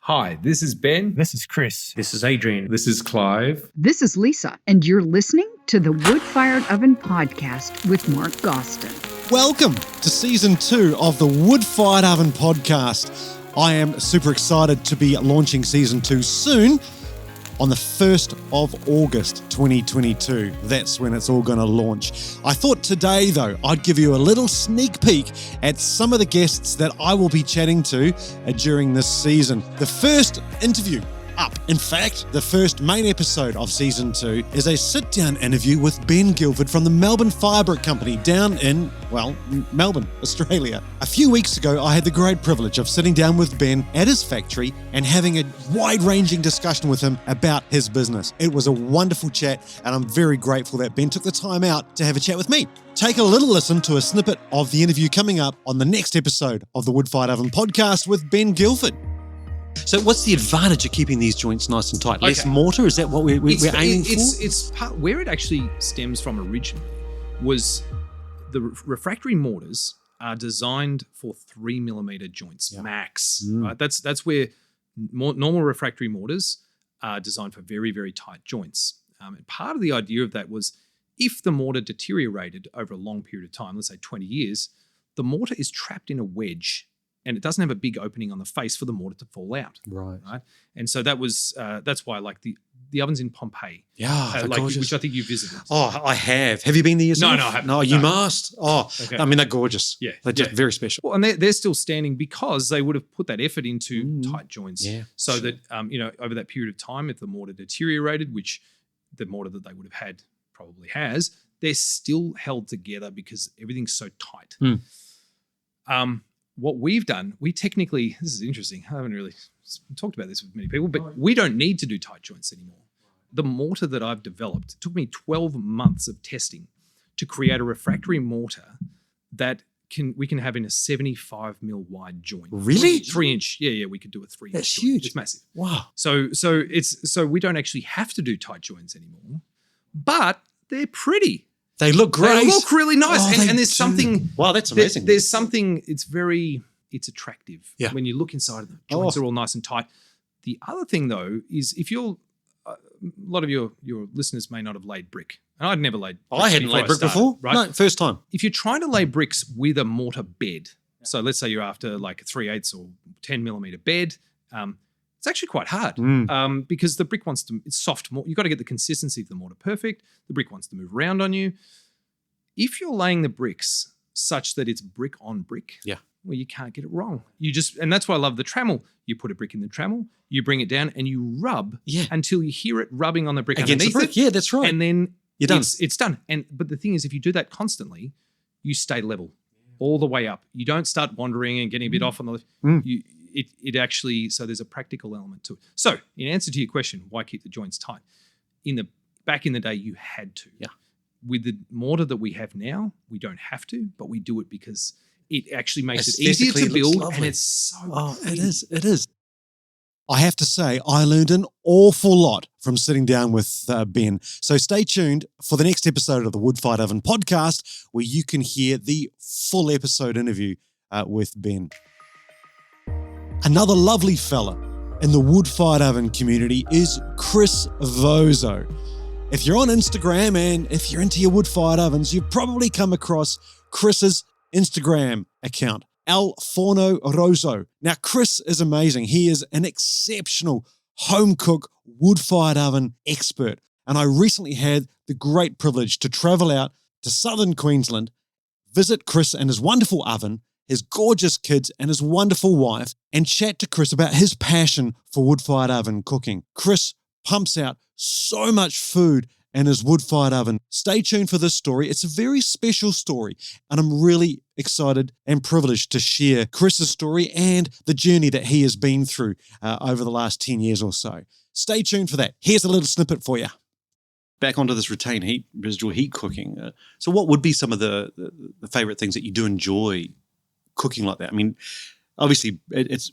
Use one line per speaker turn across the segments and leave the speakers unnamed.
Hi, this is Ben.
This is Chris.
This is Adrian.
This is Clive.
This is Lisa, and you're listening to the Wood-Fired Oven Podcast with Mark Gostin.
Welcome to Season 2 of the Wood-Fired Oven Podcast. I am super excited to be launching Season 2 soon on the 1st of August 2022. That's when it's all going to launch. I thought today, though, I'd give you a little sneak peek at some of the guests that I will be chatting to during this season. The first interview up. In fact, the first main episode of Season 2 is a sit-down interview with Ben Guilford from the Melbourne Firebrick Company down in, Melbourne, Australia. A few weeks ago, I had the great privilege of sitting down with Ben at his factory and having a wide-ranging discussion with him about his business. It was a wonderful chat, and I'm very grateful that Ben took the time out to have a chat with me. Take a little listen to a snippet of the interview coming up on the next episode of the Wood-Fired Oven Podcast with Ben Guilford. So what's the advantage of keeping these joints nice and tight? Less mortar? Is that what we're aiming for?
It's part, where it actually stems from originally was the refractory mortars are designed for 3mm joints max. Right? That's where normal refractory mortars are designed for very, very tight joints. And part of the idea of that was if the mortar deteriorated over a long period of time, let's say 20 years, the mortar is trapped in a wedge and it doesn't have a big opening on the face for the mortar to fall out. Right. And so that was that's why I like the ovens in Pompeii.
Yeah, gorgeous.
Which I think you visited.
Oh, I have. Have you been there yourself?
No, I haven't.
No, you must. Oh,
okay.
I mean, they're gorgeous.
Yeah.
They're just very special.
Well, and they're still standing because they would have put that effort into tight joints. Yeah, so that, over that period of time, if the mortar deteriorated, which the mortar that they would have had probably has, they're still held together because everything's so tight. What we've done, this is interesting. I haven't really talked about this with many people, but we don't need to do tight joints anymore. The mortar that I've developed, it took me 12 months of testing to create a refractory mortar that we can have in a 75mm wide joint.
Really?
3-inch. Yeah, we could do a 3-inch.
That's
joint.
huge.
It's massive.
Wow.
So we don't actually have to do tight joints anymore, but they're pretty.
They look great.
They look really nice. And there's something.
Wow, that's amazing.
There's something, it's attractive when you look inside of them. Joints are all nice and tight. The other thing, though, is if a lot of your listeners may not have laid brick. And I'd never laid brick.
I hadn't laid brick before. Right? No, first time.
If you're trying to lay bricks with a mortar bed, so let's say you're after like a 3/8 or 10mm bed, it's actually quite hard because the brick it's soft. You've got to get the consistency of the mortar perfect. The brick wants to move around on you. If you're laying the bricks such that it's brick on brick, well, you can't get it wrong. And that's why I love the trammel. You put a brick in the trammel, you bring it down and you rub until you hear it rubbing on the brick
against the brick.
It.
Yeah, that's right.
And then
you're done.
It's done. But the thing is, if you do that constantly, you stay level all the way up. You don't start wandering and getting a bit off on the It actually, so there's a practical element to it. So in answer to your question, why keep the joints tight? Back in the day, you had to. Yeah. With the mortar that we have now, we don't have to, but we do it because it actually makes it easier to build, and it's so pretty.
It is. I have to say, I learned an awful lot from sitting down with Ben. So stay tuned for the next episode of the Wood-Fired Oven Podcast, where you can hear the full episode interview with Ben. Another lovely fella in the Wood-Fired Oven community is Chris Vozzo. If you're on Instagram and if you're into your wood-fired ovens, you've probably come across Chris's Instagram account, El Forno Rosso. Now, Chris is amazing. He is an exceptional home cook wood-fired oven expert. And I recently had the great privilege to travel out to southern Queensland, visit Chris and his wonderful oven, his gorgeous kids and his wonderful wife, and chat to Chris about his passion for wood-fired oven cooking. Chris pumps out so much food in his wood-fired oven. Stay tuned for this story. It's a very special story, and I'm really excited and privileged to share Chris's story and the journey that he has been through over the last 10 years or so. Stay tuned for that. Here's a little snippet for you. Back onto this retained heat, residual heat cooking. So what would be some of the favorite things that you do enjoy cooking like that? I mean, obviously, it's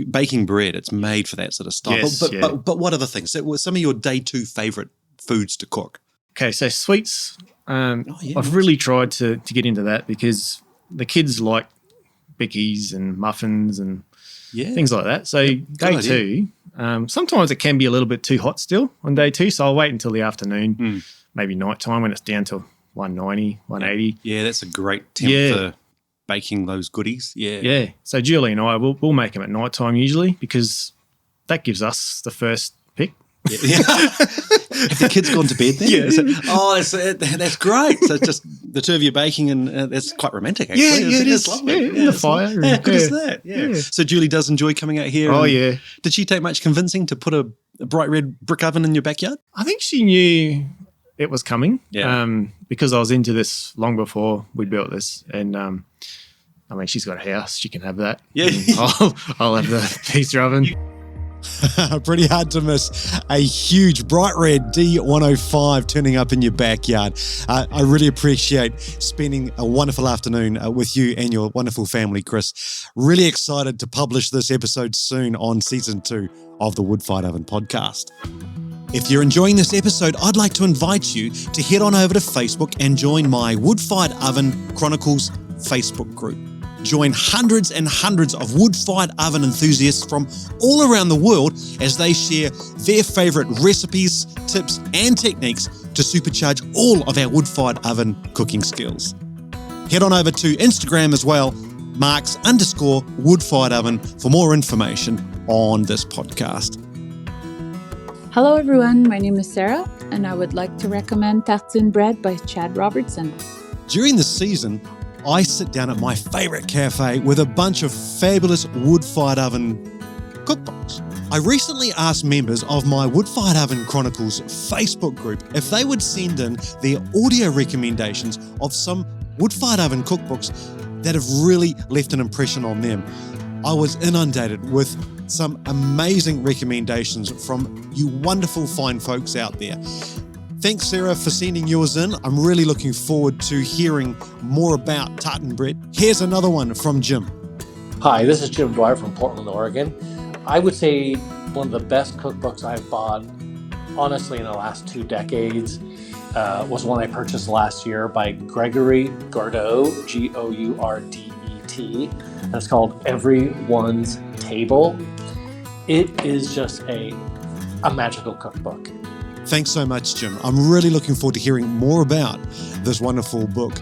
baking bread. It's made for that sort of stuff.
Yes,
but what other things? What were some of your day two favorite foods to cook?
Okay, so sweets. I've really tried to get into that because the kids like bickies and muffins and things like that. So day
idea.
2, sometimes it can be a little bit too hot still on day 2, so I'll wait until the afternoon, maybe nighttime when it's down to 190, 180.
Yeah, that's a great temp for baking those goodies.
Yeah. So Julie and I, we'll make them at nighttime usually because that gives us the first pick.
Have the kids gone to bed then?
Yeah.
That's great. So it's just the two of you baking, and that's quite romantic, actually.
It is.
It's lovely.
Yeah, the fire.
How good is that? Yeah. So Julie does enjoy coming out here.
Oh, yeah.
Did she take much convincing to put a bright red brick oven in your backyard?
I think she knew it was coming because I was into this long before we built this. And, I mean, she's got a house. She can have that.
Yeah.
I'll have the pizza oven.
Pretty hard to miss a huge bright red D105 turning up in your backyard. I really appreciate spending a wonderful afternoon with you and your wonderful family, Chris. Really excited to publish this episode soon on season 2 of the Wood-Fired Oven podcast. If you're enjoying this episode, I'd like to invite you to head on over to Facebook and join my Wood-Fired Oven Chronicles Facebook group. Join hundreds and hundreds of wood-fired oven enthusiasts from all around the world as they share their favourite recipes, tips and techniques to supercharge all of our wood-fired oven cooking skills. Head on over to Instagram as well, Marks_wood-fired oven for more information on this podcast.
Hello everyone, my name is Sarah and I would like to recommend Tartine Bread by Chad Robertson.
During the season, I sit down at my favourite cafe with a bunch of fabulous wood-fired oven cookbooks. I recently asked members of my Wood-Fired Oven Chronicles Facebook group if they would send in their audio recommendations of some wood-fired oven cookbooks that have really left an impression on them. I was inundated with some amazing recommendations from you wonderful fine folks out there. Thanks, Sarah, for sending yours in. I'm really looking forward to hearing more about tartan bread. Here's another one from Jim.
Hi, this is Jim Dwyer from Portland, Oregon. I would say one of the best cookbooks I've bought, honestly, in the last 2 decades was one I purchased last year by Gregory Gordeau, Gouret, and it's called Everyone's Table. It is just a magical cookbook.
Thanks so much, Jim. I'm really looking forward to hearing more about this wonderful book,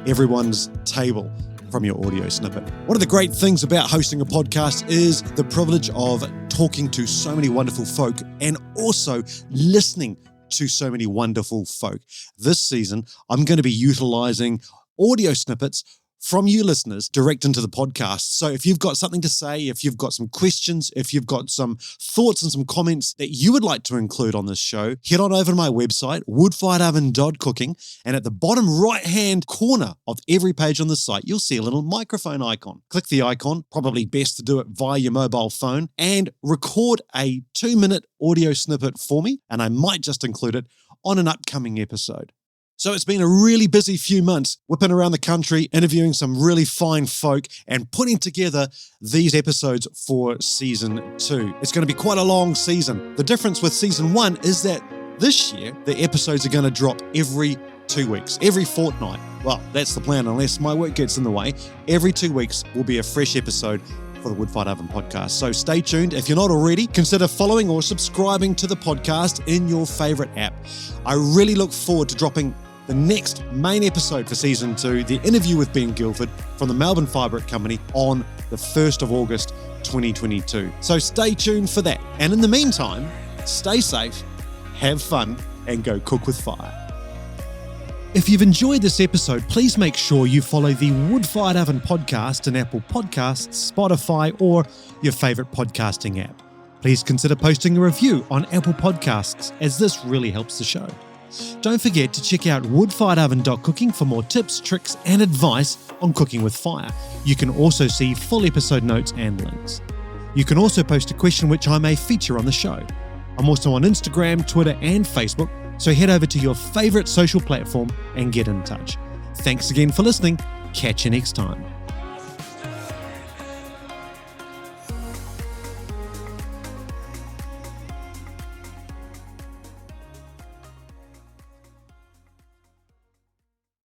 Everyone's Table, from your audio snippet. One of the great things about hosting a podcast is the privilege of talking to so many wonderful folk and also listening to so many wonderful folk. This season, I'm going to be utilizing audio snippets from you listeners direct into the podcast. So if you've got something to say, if you've got some questions, if you've got some thoughts and some comments that you would like to include on this show, head on over to my website, woodfiredoven.cooking, and at the bottom right-hand corner of every page on the site, you'll see a little microphone icon. Click the icon, probably best to do it via your mobile phone, and record a 2-minute audio snippet for me, and I might just include it on an upcoming episode. So it's been a really busy few months whipping around the country, interviewing some really fine folk and putting together these episodes for season 2. It's going to be quite a long season. The difference with season 1 is that this year, the episodes are going to drop every 2 weeks, every fortnight. Well, that's the plan unless my work gets in the way. Every 2 weeks will be a fresh episode for the Wood-Fired Oven podcast. So stay tuned. If you're not already, consider following or subscribing to the podcast in your favorite app. I really look forward to dropping the next main episode for season 2, the interview with Ben Guilford from the Melbourne Fibre Company on the 1st of August 2022. So stay tuned for that. And in the meantime, stay safe, have fun, and go cook with fire. If you've enjoyed this episode, please make sure you follow the Wood-Fired Oven podcast in Apple Podcasts, Spotify, or your favorite podcasting app. Please consider posting a review on Apple Podcasts, as this really helps the show. Don't forget to check out woodfiredoven.cooking for more tips, tricks, and advice on cooking with fire. You can also see full episode notes and links. You can also post a question which I may feature on the show. I'm also on Instagram, Twitter, and Facebook, so head over to your favorite social platform and get in touch. Thanks again for listening. Catch you next time.